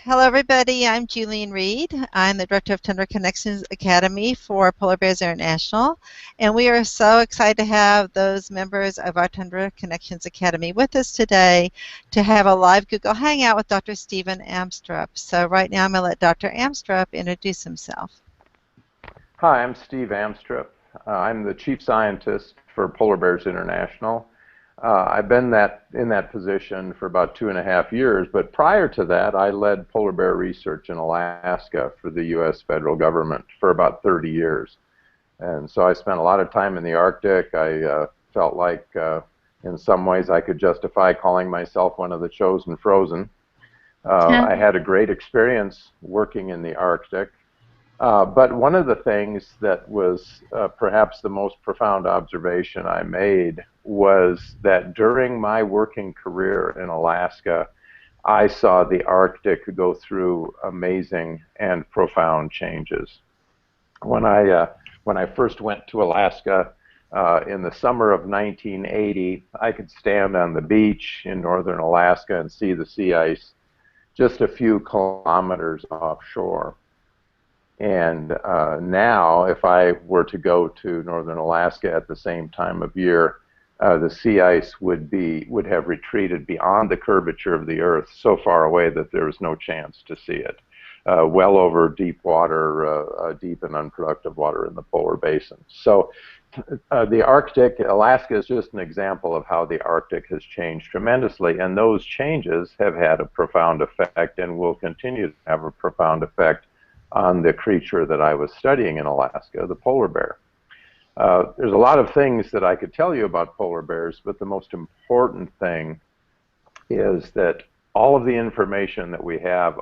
Hello, everybody. I'm Julian Reed. I'm the director of Tundra Connections Academy for Polar Bears International, and we are so excited to have those members of our Tundra Connections Academy with us today to have a live Google Hangout with Dr. Stephen Amstrup. So right now I'm going to let Dr. Amstrup introduce himself. Hi, I'm Steve Amstrup. I'm the chief scientist for Polar Bears International. I've been in that position for about 2.5 years, but prior to that, I led polar bear research in Alaska for the U.S. federal government for about 30 years. And so I spent a lot of time in the Arctic. I felt like in some ways I could justify calling myself one of the chosen frozen. I had a great experience working in the Arctic. But one of the things that was perhaps the most profound observation I made was that during my working career in Alaska, I saw the Arctic go through amazing and profound changes. When I first went to Alaska in the summer of 1980, I could stand on the beach in northern Alaska and see the sea ice just a few kilometers offshore. And now, if I were to go to northern Alaska at the same time of year, the sea ice would have retreated beyond the curvature of the Earth so far away that there was no chance to see it. Well over deep water, deep and unproductive water in the polar basin. So the Arctic, Alaska is just an example of how the Arctic has changed tremendously, and those changes have had a profound effect and will continue to have a profound effect on the creature that I was studying in Alaska, the polar bear. There's a lot of things that I could tell you about polar bears, but the most important thing is that all of the information that we have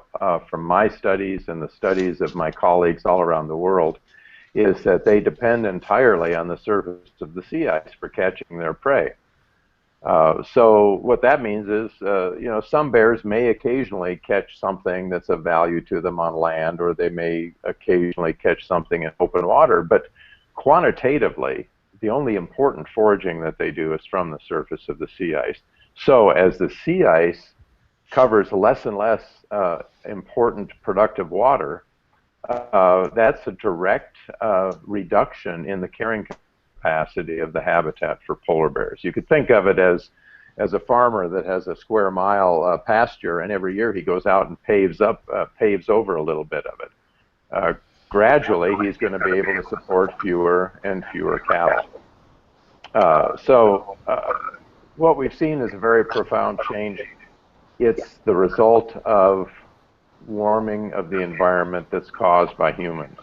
from my studies and the studies of my colleagues all around the world is that they depend entirely on the surface of the sea ice for catching their prey. So what that means is, some bears may occasionally catch something that's of value to them on land, or they may occasionally catch something in open water, but quantitatively, the only important foraging that they do is from the surface of the sea ice. So as the sea ice covers less and less important productive water, that's a direct reduction in the carrying capacity of the habitat for polar bears. You could think of it as a farmer that has a square mile pasture, and every year he goes out and paves over a little bit of it. Gradually, he's going to be able to support fewer and fewer cattle. So what we've seen is a very profound change. It's the result of warming of the environment that's caused by humans.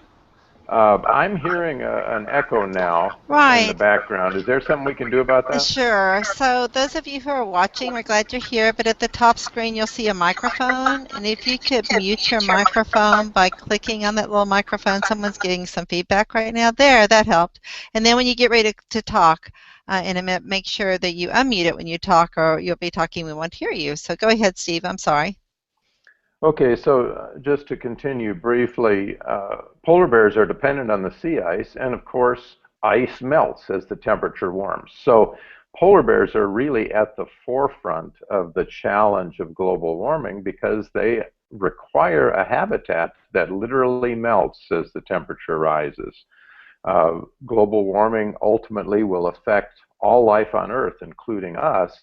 I'm hearing an echo now in the background. Is there something we can do about that? Sure. So those of you who are watching, we're glad you're here, but at the top screen you'll see a microphone, and if you could mute your microphone by clicking on that little microphone. Someone's getting some feedback right now. There, that helped. And then when you get ready to talk in a minute, make sure that you unmute it when you talk, or you'll be talking, we won't hear you. So go ahead, Steve. I'm sorry. Okay, so just to continue briefly, polar bears are dependent on the sea ice, and of course, ice melts as the temperature warms. So polar bears are really at the forefront of the challenge of global warming because they require a habitat that literally melts as the temperature rises. Global warming ultimately will affect all life on Earth, including us.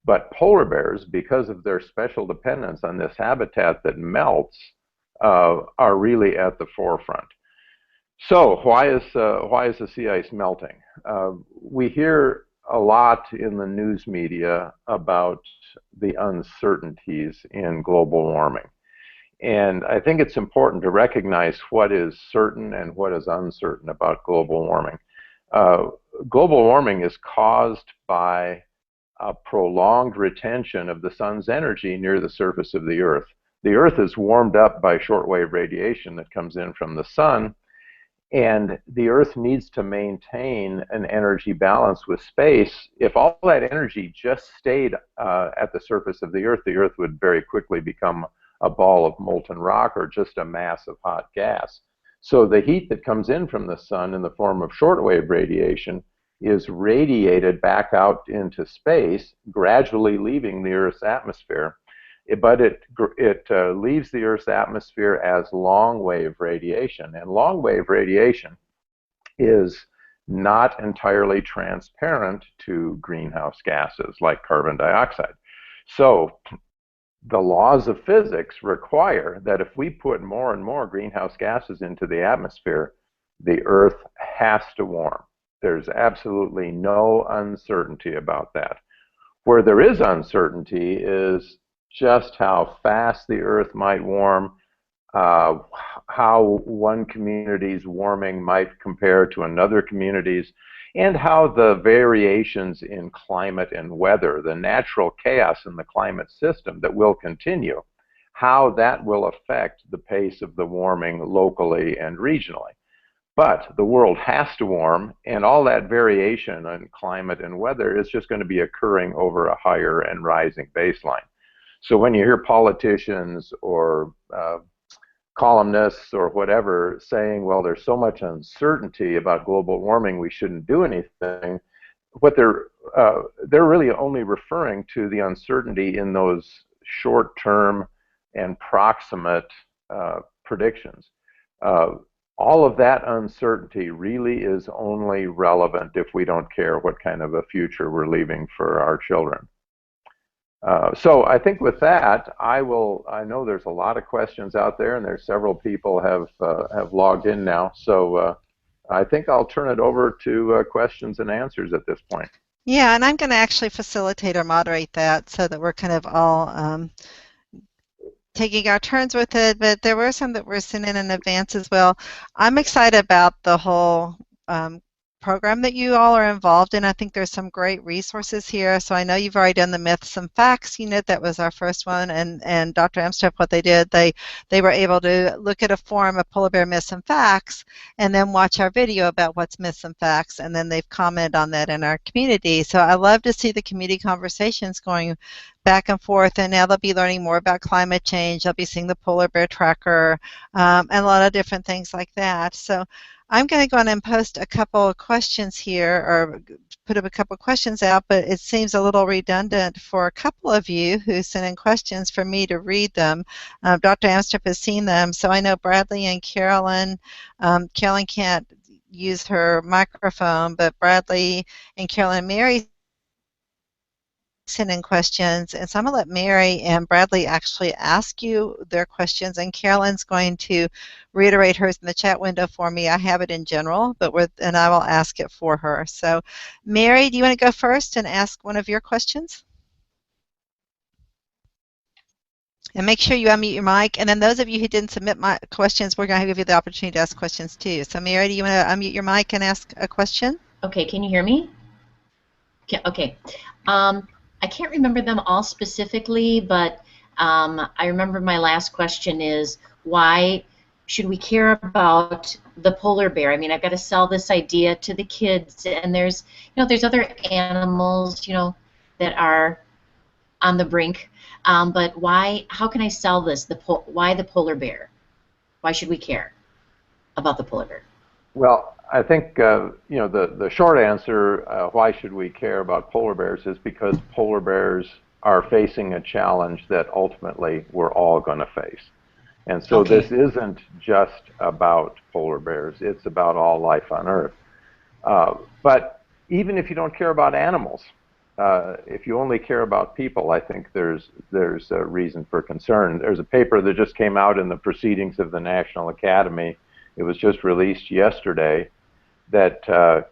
But polar bears, because of their special dependence on this habitat that melts, are really at the forefront. So why is the sea ice melting? We hear a lot in the news media about the uncertainties in global warming. And I think it's important to recognize what is certain and what is uncertain about global warming. Global warming is caused by a prolonged retention of the sun's energy near the surface of the Earth. The Earth is warmed up by shortwave radiation that comes in from the sun, and the Earth needs to maintain an energy balance with space. If all that energy just stayed at the surface of the Earth would very quickly become a ball of molten rock or just a mass of hot gas. So the heat that comes in from the sun in the form of shortwave radiation is radiated back out into space, gradually leaving the Earth's atmosphere. but it leaves the Earth's atmosphere as long-wave radiation. And long-wave radiation is not entirely transparent to greenhouse gases like carbon dioxide. So the laws of physics require that if we put more and more greenhouse gases into the atmosphere, the Earth has to warm. There's absolutely no uncertainty about that. Where there is uncertainty is just how fast the Earth might warm, how one community's warming might compare to another community's, and how the variations in climate and weather, the natural chaos in the climate system that will continue, how that will affect the pace of the warming locally and regionally. But the world has to warm, and all that variation in climate and weather is just going to be occurring over a higher and rising baseline. So when you hear politicians or columnists or whatever saying, well, there's so much uncertainty about global warming, we shouldn't do anything, what they're really only referring to the uncertainty in those short-term and proximate predictions. All of that uncertainty really is only relevant if we don't care what kind of a future we're leaving for our children. So I think with that, I know there's a lot of questions out there, and there's several people have logged in now. So I think I'll turn it over to questions and answers at this point. Yeah, and I'm going to actually facilitate or moderate that so that we're kind of all taking our turns with it, but there were some that were sent in advance as well. I'm excited about the whole program that you all are involved in. I think there's some great resources here. So I know you've already done the myths and facts unit. That was our first one. And Dr. Amstrup, what they did, they were able to look at a forum of polar bear myths and facts and then watch our video about what's myths and facts. And then they've commented on that in our community. So I love to see the community conversations going back and forth, and now they'll be learning more about climate change. They'll be seeing the polar bear tracker and a lot of different things like that. So I'm going to go on and post a couple of questions here, or put up a couple of questions out, but it seems a little redundant for a couple of you who sent in questions for me to read them. Dr. Amstrup has seen them, so I know Bradley and Carolyn. Carolyn can't use her microphone, but Bradley and Carolyn and Mary send in questions, and so I'm going to let Mary and Bradley actually ask you their questions, and Carolyn's going to reiterate hers in the chat window for me. I have it in general, and I will ask it for her. So Mary, do you want to go first and ask one of your questions? And make sure you unmute your mic, and then those of you who didn't submit my questions, we're going to give you the opportunity to ask questions too. So Mary, do you want to unmute your mic and ask a question? Okay, can you hear me? Okay. I can't remember them all specifically, but I remember my last question is, why should we care about the polar bear? I mean, I've got to sell this idea to the kids, and there's other animals, that are on the brink, but why? How can I sell this? Why the polar bear? Why should we care about the polar bear? Well, I think the short answer, why should we care about polar bears, is because polar bears are facing a challenge that ultimately we're all going to face. And so This isn't just about polar bears, it's about all life on Earth. But even if you don't care about animals, if you only care about people, I think there's a reason for concern. There's a paper that just came out in the Proceedings of the National Academy. It was just released yesterday, that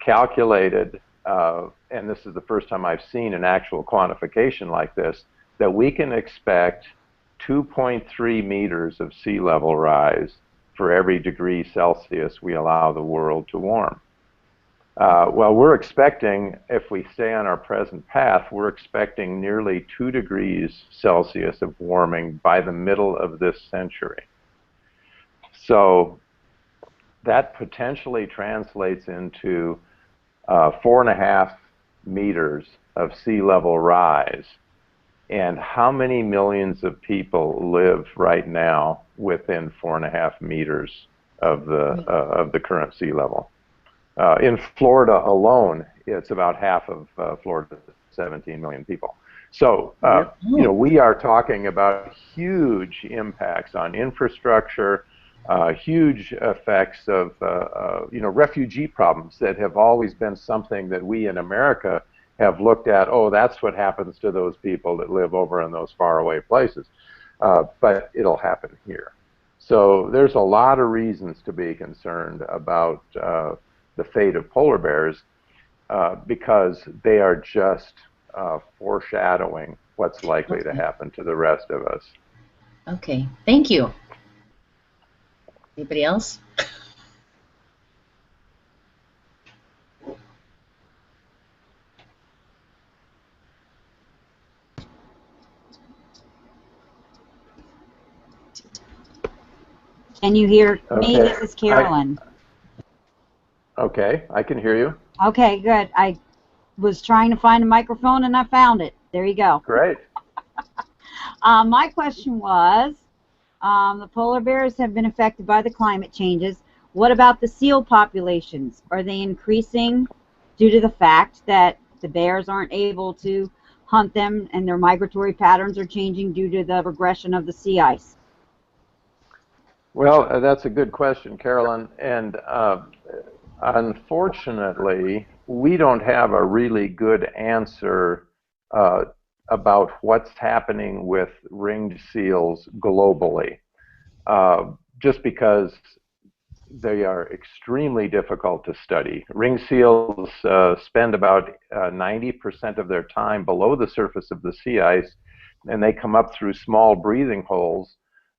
calculated, and this is the first time I've seen an actual quantification like this, that we can expect 2.3 meters of sea level rise for every degree Celsius we allow the world to warm. Well, we're expecting, if we stay on our present path, we're expecting nearly 2 degrees Celsius of warming by the middle of this century. So that potentially translates into 4.5 meters of sea level rise. And how many millions of people live right now within 4.5 meters of the current sea level? In Florida alone, it's about half of Florida's 17 million people. So, Yep. we are talking about huge impacts on infrastructure, huge effects of, refugee problems that have always been something that we in America have looked at. Oh, that's what happens to those people that live over in those faraway places. But it'll happen here. So there's a lot of reasons to be concerned about the fate of polar bears because they are just foreshadowing what's likely to happen to the rest of us. Okay, thank you. Anybody else? Can you hear me? Okay. This is Carolyn. Okay, I can hear you. Okay, good. I was trying to find a microphone and I found it. There you go. Great. My question was, the polar bears have been affected by the climate changes. What about the seal populations? Are they increasing due to the fact that the bears aren't able to hunt them and their migratory patterns are changing due to the regression of the sea ice? Well, that's a good question, Carolyn. And unfortunately, we don't have a really good answer about what's happening with ringed seals globally, just because they are extremely difficult to study. Ringed seals spend about 90% of their time below the surface of the sea ice, and they come up through small breathing holes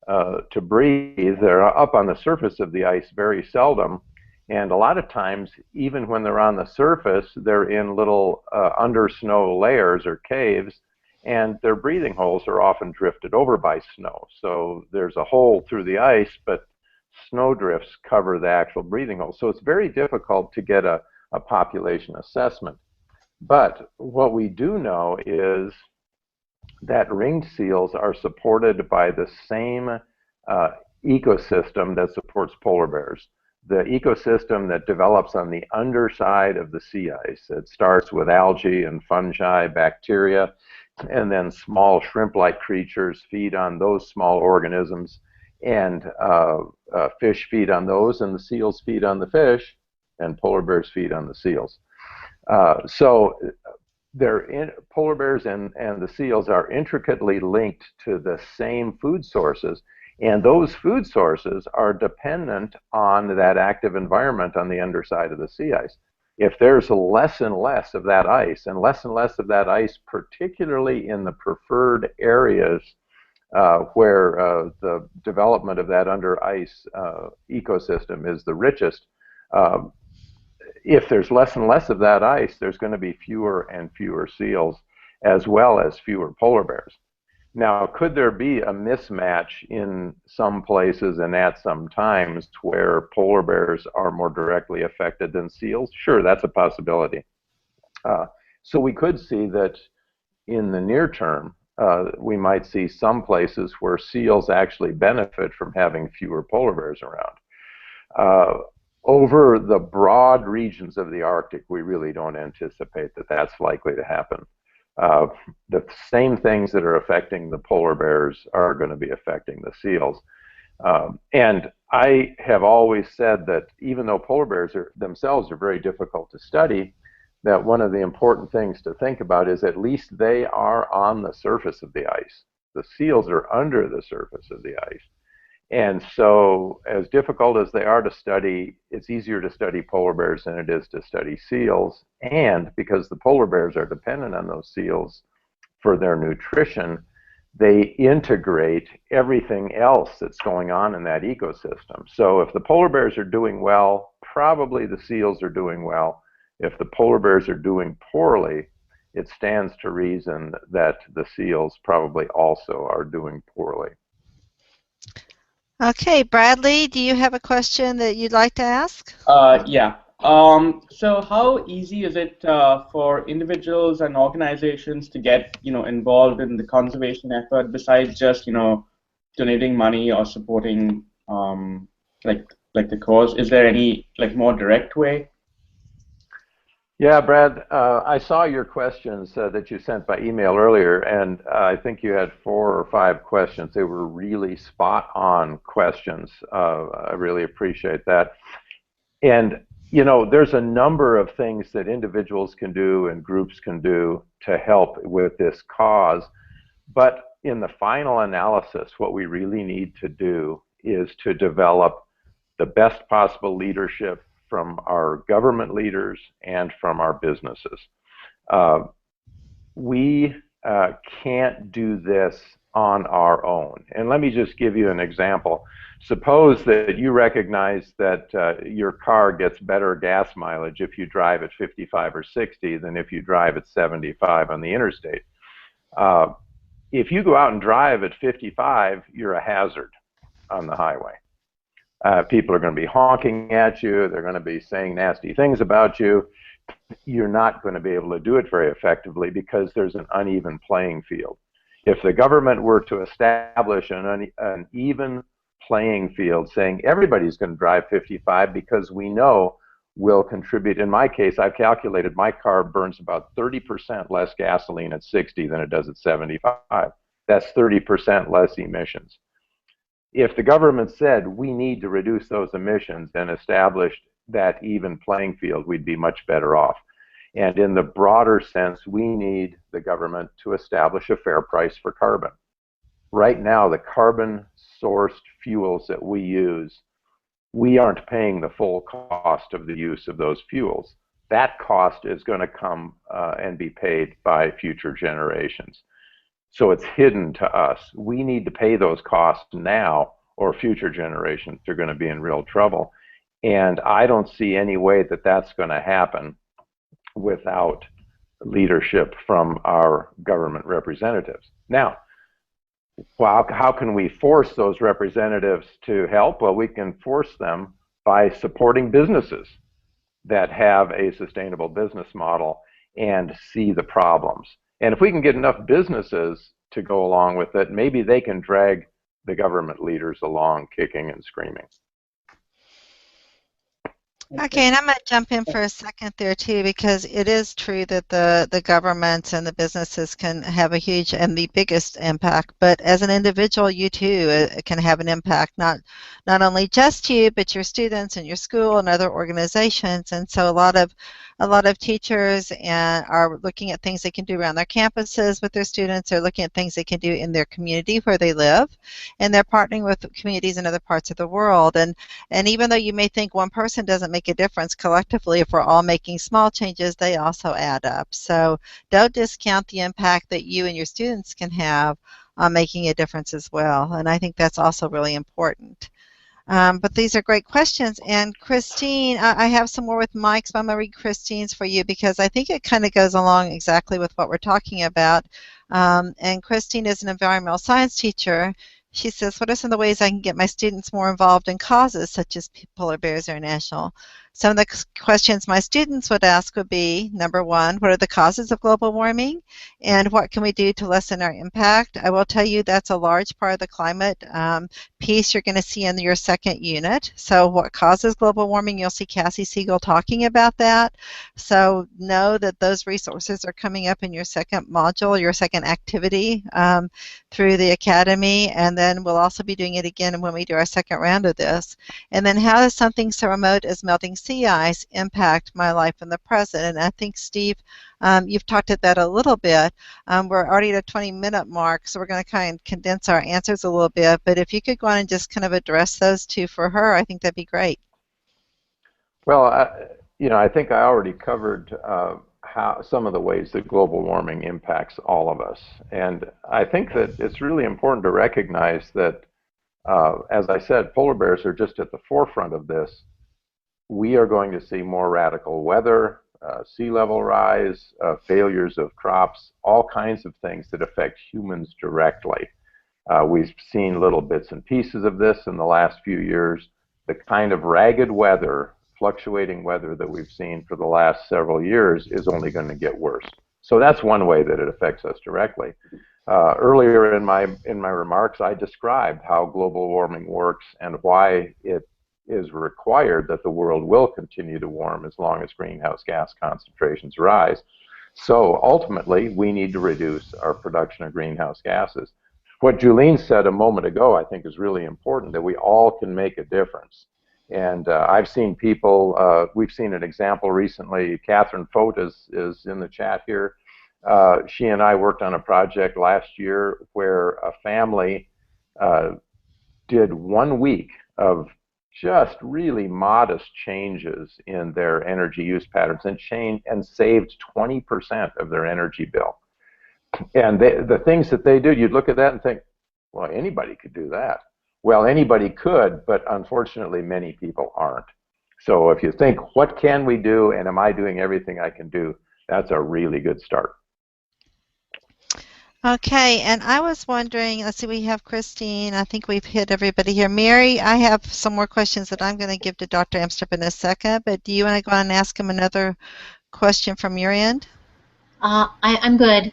to breathe. They're up on the surface of the ice very seldom, and a lot of times, even when they're on the surface, they're in little under snow layers or caves, and their breathing holes are often drifted over by snow. So there's a hole through the ice, but snow drifts cover the actual breathing hole. So it's very difficult to get a population assessment. But what we do know is that ringed seals are supported by the same ecosystem that supports polar bears. The ecosystem that develops on the underside of the sea ice. It starts with algae and fungi, bacteria, and then small shrimp-like creatures feed on those small organisms, and fish feed on those, and the seals feed on the fish, and polar bears feed on the seals. So polar bears and the seals are intricately linked to the same food sources, and those food sources are dependent on that active environment on the underside of the sea ice. If there's less and less of that ice, and less of that ice, particularly in the preferred areas where the development of that under ice ecosystem is the richest, if there's less and less of that ice, there's going to be fewer and fewer seals, as well as fewer polar bears. Now, could there be a mismatch in some places and at some times where polar bears are more directly affected than seals? Sure, that's a possibility. So we could see that in the near term, we might see some places where seals actually benefit from having fewer polar bears around. Over the broad regions of the Arctic, we really don't anticipate that that's likely to happen. The same things that are affecting the polar bears are going to be affecting the seals. And I have always said that even though polar bears themselves are very difficult to study, that one of the important things to think about is at least they are on the surface of the ice. The seals are under the surface of the ice. And so as difficult as they are to study, it's easier to study polar bears than it is to study seals. And because the polar bears are dependent on those seals for their nutrition, they integrate everything else that's going on in that ecosystem. So if the polar bears are doing well, probably the seals are doing well. If the polar bears are doing poorly, it stands to reason that the seals probably also are doing poorly. Okay, Bradley, do you have a question that you'd like to ask? Yeah. So how easy is it for individuals and organizations to get, involved in the conservation effort besides just, donating money or supporting, like the cause? Is there any more direct way? Yeah, Brad, I saw your questions that you sent by email earlier, and I think you had 4 or 5 questions. They were really spot on questions. I really appreciate that. And, you know, there's a number of things that individuals can do and groups can do to help with this cause. But in the final analysis, what we really need to do is to develop the best possible leadership from our government leaders and from our businesses. Uh, we can't do this on our own. And let me just give you an example. Suppose that you recognize that your car gets better gas mileage if you drive at 55 or 60 than if you drive at 75 on the interstate. Uh, if you go out and drive at 55, you're a hazard on the highway. People are going to be honking at you. They're going to be saying nasty things about you. You're not going to be able to do it very effectively because there's an uneven playing field. If the government were to establish an even playing field, saying everybody's going to drive 55 because we know will contribute. In my case, I've calculated my car burns about 30% less gasoline at 60 than it does at 75. That's 30% less emissions. If the government said we need to reduce those emissions and established that even playing field, we'd be much better off. And in the broader sense, we need the government to establish a fair price for carbon. Right now, the carbon sourced fuels that we use, we aren't paying the full cost of the use of those fuels. That cost is going to come and be paid by future generations. So it's hidden to us. We need to pay those costs now, or future generations are going to be in real trouble. And I don't see any way that that's going to happen without leadership from our government representatives. Now, well, how can we force those representatives to help? Well, we can force them by supporting businesses that have a sustainable business model and see the problems. And if we can get enough businesses to go along with it, maybe they can drag the government leaders along kicking and screaming. Okay, and I'm going to jump in for a second there too, because it is true that the governments and the businesses can have a huge and the biggest impact, but as an individual, you too can have an impact, not only just you, but your students and your school and other organizations. And so a lot of teachers are looking at things they can do around their campuses with their students. They're looking at things they can do in their community where they live, and they're partnering with communities in other parts of the world. And even though you may think one person doesn't make a difference, collectively, if we're all making small changes, they also add up. So don't discount the impact that you and your students can have on making a difference as well. And I think that's also really important. But these are great questions. And Christine, I have some more with Mike's, but I'm going to read Christine's for you because I think it kind of goes along exactly with what we're talking about. And Christine is an environmental science teacher. She says, what are some of the ways I can get my students more involved in causes such as Polar Bears International? Some of the questions my students would ask would be, number one, what are the causes of global warming? And what can we do to lessen our impact? I will tell you that's a large part of the climate piece you're going to see in your second unit. So what causes global warming? You'll see Cassie Siegel talking about that. So know that those resources are coming up in your second module, your second activity through the Academy. And then we'll also be doing it again when we do our second round of this. And then how does something so remote as melting sea ice impact my life in the present? And I think, Steve, you've talked at that a little bit. We're already at a 20-minute mark, so we're going to kind of condense our answers a little bit. But if you could go on and just kind of address those two for her, I think that'd be great. Well, I think I already covered how some of the ways that global warming impacts all of us. And I think that it's really important to recognize that, as I said, polar bears are just at the forefront of this. We are going to see more radical weather, sea level rise, failures of crops, all kinds of things that affect humans directly. We've seen little bits and pieces of this in the last few years. The kind of ragged weather, fluctuating weather that we've seen for the last several years is only going to get worse. So that's one way that it affects us directly. Earlier in my remarks, I described how global warming works and why it is required that the world will continue to warm as long as greenhouse gas concentrations rise. So ultimately, we need to reduce our production of greenhouse gases. What Julene said a moment ago, I think, is really important, that we all can make a difference. And I've seen people, we've seen an example recently. Catherine Fote is in the chat here. She and I worked on a project last year where a family did 1 week of just really modest changes in their energy use patterns and saved 20% of their energy bill. And the things that they do, you'd look at that and think, well, anybody could do that. Well, anybody could, but unfortunately, many people aren't. So if you think, what can we do, and am I doing everything I can do, that's a really good start. Okay, and I was wondering, let's see, we have Christine. I think we've hit everybody here. Mary, I have some more questions that I'm going to give to Dr. Amstrup in a second, but do you want to go on and ask him another question from your end? I'm good.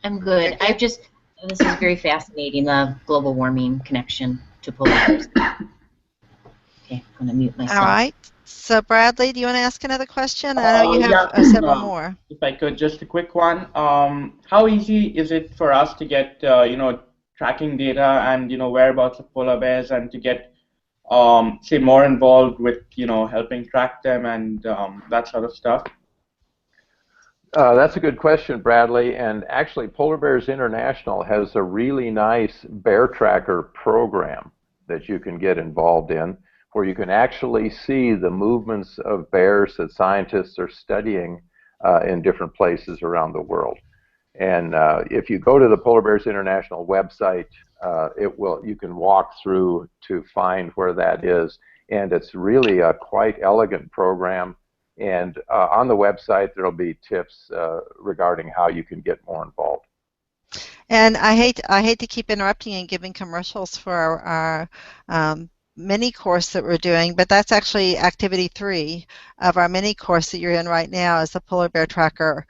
I'm good. Okay, good. This is very fascinating, the global warming connection to polar bears. Okay, I'm going to mute myself. All right. So Bradley, do you want to ask another question? I know you have several more. If I could, just a quick one. How easy is it for us to get, tracking data and, whereabouts of polar bears, and to get, say, more involved with, helping track them and that sort of stuff? That's a good question, Bradley. And actually, Polar Bears International has a really nice bear tracker program that you can get involved in, where you can actually see the movements of bears that scientists are studying in different places around the world. And if you go to the Polar Bears International website, you can walk through to find where that is. And it's really a quite elegant program. And on the website, there'll be tips regarding how you can get more involved. And I hate to keep interrupting and giving commercials for our mini course that we're doing, but that's actually activity 3 of our mini course that you're in right now, is the polar bear tracker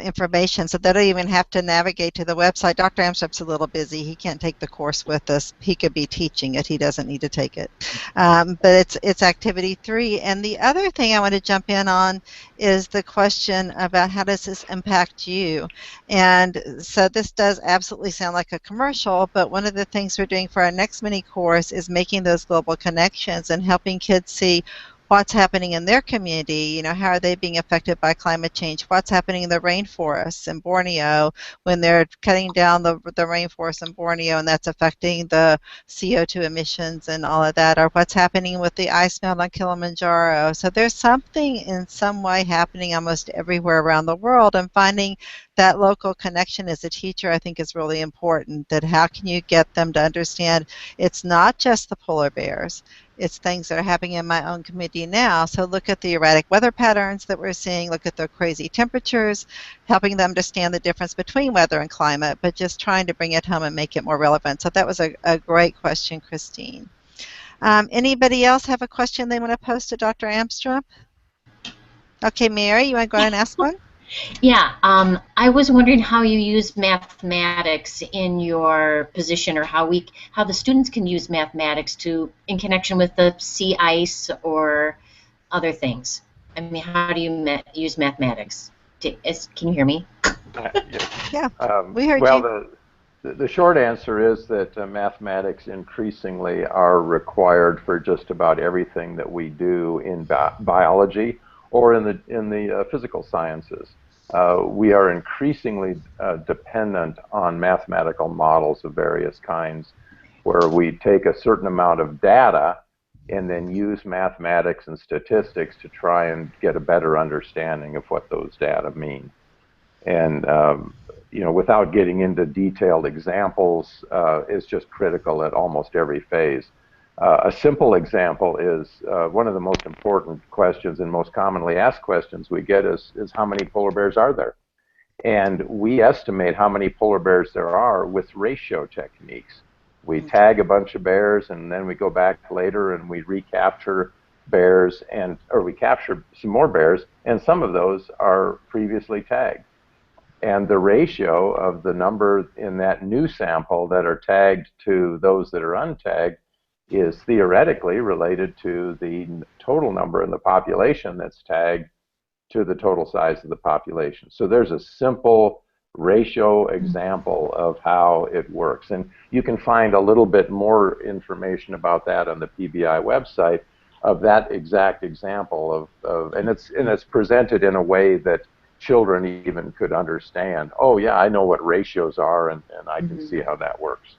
information. So they don't even have to navigate to the website. Dr. Amstrup's a little busy. He can't take the course with us. He could be teaching it. He doesn't need to take it. But it's activity 3. And the other thing I want to jump in on is the question about how does this impact you? And so this does absolutely sound like a commercial, but one of the things we're doing for our next mini course is making those global connections and helping kids see what's happening in their community. How are they being affected by climate change? What's happening in the rainforests in Borneo when they're cutting down the rainforest in Borneo, and that's affecting the CO2 emissions and all of that, or what's happening with the ice melt on Kilimanjaro. So there's something in some way happening almost everywhere around the world, and finding that local connection as a teacher, I think, is really important. That how can you get them to understand it's not just the polar bears, it's things that are happening in my own community now. So look at the erratic weather patterns that we're seeing, look at the crazy temperatures, helping them understand the difference between weather and climate, but just trying to bring it home and make it more relevant. So that was a great question, Christine. Anybody else have a question they want to post to Dr. Amstrup? Okay, Mary, you want to go ahead and ask one? Yeah, I was wondering how you use mathematics in your position, or how the students can use mathematics in connection with the sea ice or other things. I mean, how do you use mathematics? Can you hear me? Yeah, we heard you. Well, the short answer is that mathematics increasingly are required for just about everything that we do in biology or in the physical sciences. We are increasingly dependent on mathematical models of various kinds, where we take a certain amount of data and then use mathematics and statistics to try and get a better understanding of what those data mean. And without getting into detailed examples, is just critical at almost every phase. A simple example is one of the most important questions and most commonly asked questions we get is how many polar bears are there? And we estimate how many polar bears there are with ratio techniques. We tag a bunch of bears, and then we go back later and we recapture bears, or we capture some more bears, and some of those are previously tagged. And the ratio of the number in that new sample that are tagged to those that are untagged is theoretically related to the total number in the population that's tagged to the total size of the population. So there's a simple ratio example of how it works. And you can find a little bit more information about that on the PBI website of that exact example and it's presented in a way that children even could understand. Oh yeah, I know what ratios are, and I can see how that works.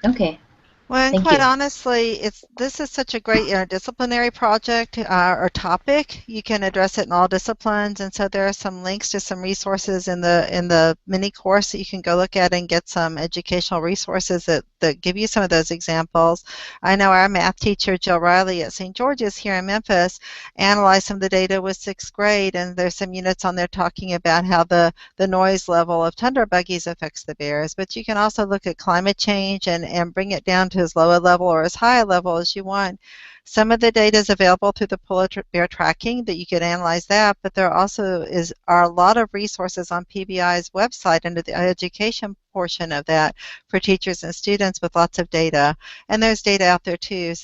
Okay. Well, and Thank quite you. honestly, this is such a great interdisciplinary project or topic. You can address it in all disciplines, and so there are some links to some resources in the mini course that you can go look at and get some educational resources that give you some of those examples. I know our math teacher, Jill Riley at St. George's here in Memphis, analyzed some of the data with 6th grade, and there's some units on there talking about how the noise level of tundra buggies affects the bears. But you can also look at climate change and bring it down to as low a level or as high a level as you want. Some of the data is available through the polar bear tracking that you could analyze that, but there also are a lot of resources on PBI's website under the education portion of that for teachers and students with lots of data. And there's data out there too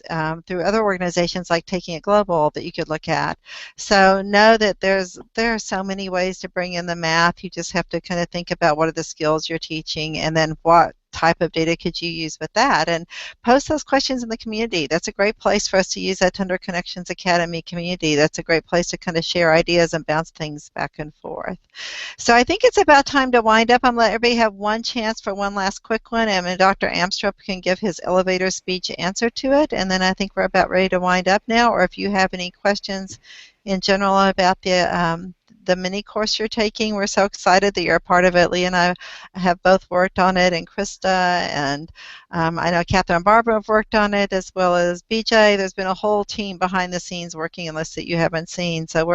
through other organizations like Taking It Global that you could look at. So know that there are so many ways to bring in the math. You just have to kind of think about what are the skills you're teaching and then what type of data could you use with that, and post those questions in the community. That's a great place for us to use that Tundra Connections Academy community. That's a great place to kind of share ideas and bounce things back and forth. So I think it's about time to wind up. I'm going to let everybody have one chance for one last quick one, and then Dr. Amstrup can give his elevator speech answer to it, and then I think we're about ready to wind up now, or if you have any questions in general about the mini course you're taking. We're so excited that you're a part of it. Lee and I have both worked on it, and Krista, and I know Catherine and Barbara have worked on it, as well as BJ. There's been a whole team behind the scenes working on this that you haven't seen. So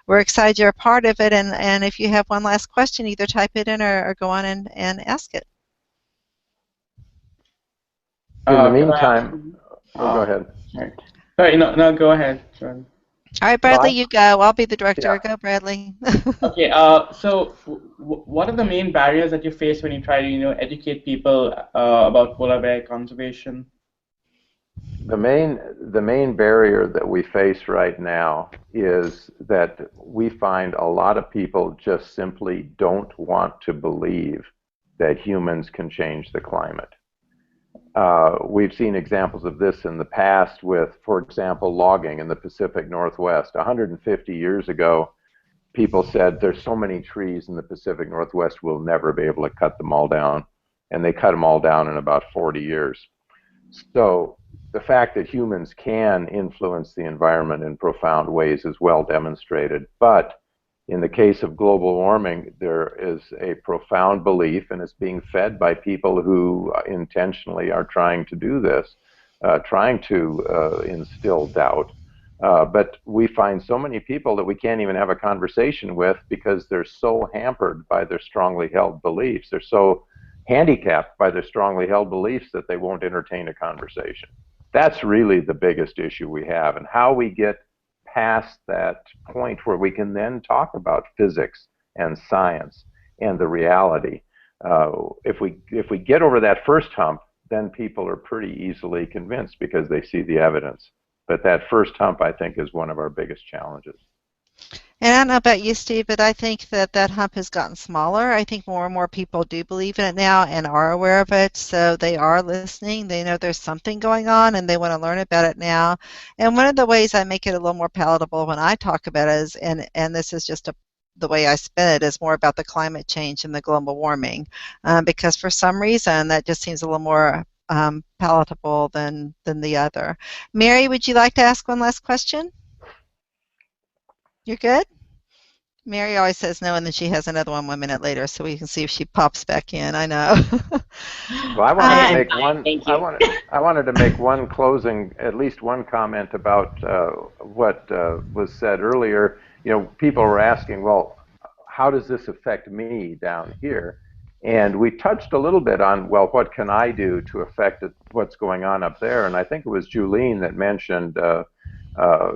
we're excited you're a part of it, and if you have one last question, either type it in or go on and ask it. In the meantime, go ahead. Sorry, no, go ahead. Sorry. All right, Bradley, you go. I'll be the director. Yeah. Go, Bradley. Okay. So, what are the main barriers that you face when you try to, educate people about polar bear conservation? The main barrier that we face right now is that we find a lot of people just simply don't want to believe that humans can change the climate. We've seen examples of this in the past with, for example, logging in the Pacific Northwest. 150 years ago, people said there's so many trees in the Pacific Northwest we'll never be able to cut them all down, and they cut them all down in about 40 years. So the fact that humans can influence the environment in profound ways is well demonstrated, but in the case of global warming, there is a profound belief, and it's being fed by people who intentionally are trying to do this, trying to instill doubt. But we find so many people that we can't even have a conversation with because they're so hampered by their strongly held beliefs. They're so handicapped by their strongly held beliefs that they won't entertain a conversation. That's really the biggest issue we have, and how we get past that point where we can then talk about physics and science and the reality. If we get over that first hump, then people are pretty easily convinced because they see the evidence. But that first hump, I think, is one of our biggest challenges. And I don't know about you, Steve, but I think that hump has gotten smaller. I think more and more people do believe in it now and are aware of it, so they are listening. They know there's something going on, and they want to learn about it now. And one of the ways I make it a little more palatable when I talk about it is, and this is just the way I spin it, is more about the climate change and the global warming, because for some reason that just seems a little more palatable than the other. Mary, would you like to ask one last question? You're good? Mary always says no, and then she has another 1 minute later, so we can see if she pops back in. I know. Well, I wanted to make one. I wanted to make one closing, at least one comment about what was said earlier. People were asking, well, how does this affect me down here? And we touched a little bit on, well, what can I do to affect what's going on up there? And I think it was Julene that mentioned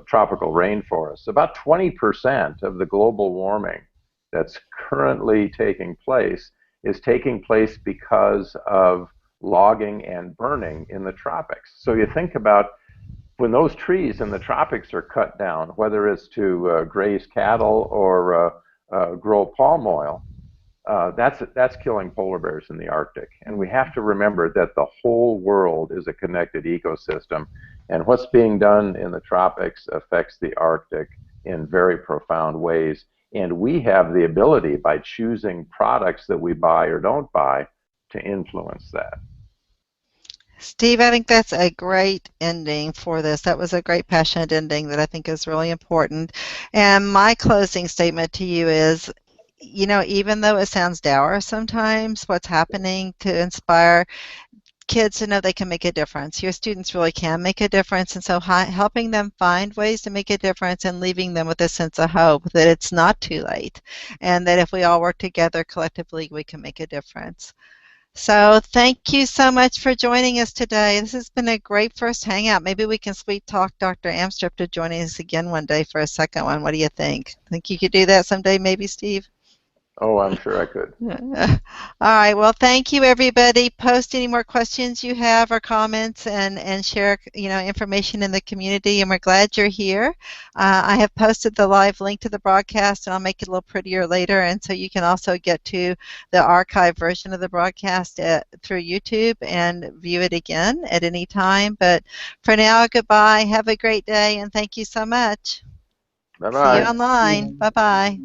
tropical rainforests. About 20% of the global warming that's currently taking place is taking place because of logging and burning in the tropics. So you think about when those trees in the tropics are cut down, whether it's to graze cattle or grow palm oil, that's killing polar bears in the Arctic. And we have to remember that the whole world is a connected ecosystem, and what's being done in the tropics affects the Arctic in very profound ways. And we have the ability, by choosing products that we buy or don't buy, to influence that. Steve, I think that's a great ending for this. That was a great, passionate ending that I think is really important. And my closing statement to you is, you know, even though it sounds dour sometimes, what's happening to inspire kids to know they can make a difference. Your students really can make a difference, and so helping them find ways to make a difference and leaving them with a sense of hope that it's not too late, and that if we all work together collectively, we can make a difference. So thank you so much for joining us today. This has been a great first hangout. Maybe we can sweet talk Dr. Amstrup to joining us again one day for a second one. What do you think? Think you could do that someday, maybe, Steve? Oh, I'm sure I could. All right. Well, thank you, everybody. Post any more questions you have or comments, and share, you know, information in the community. And we're glad you're here. I have posted the live link to the broadcast, and I'll make it a little prettier later. And so you can also get to the archived version of the broadcast through YouTube and view it again at any time. But for now, goodbye. Have a great day, and thank you so much. Bye-bye. See you online. Bye-bye.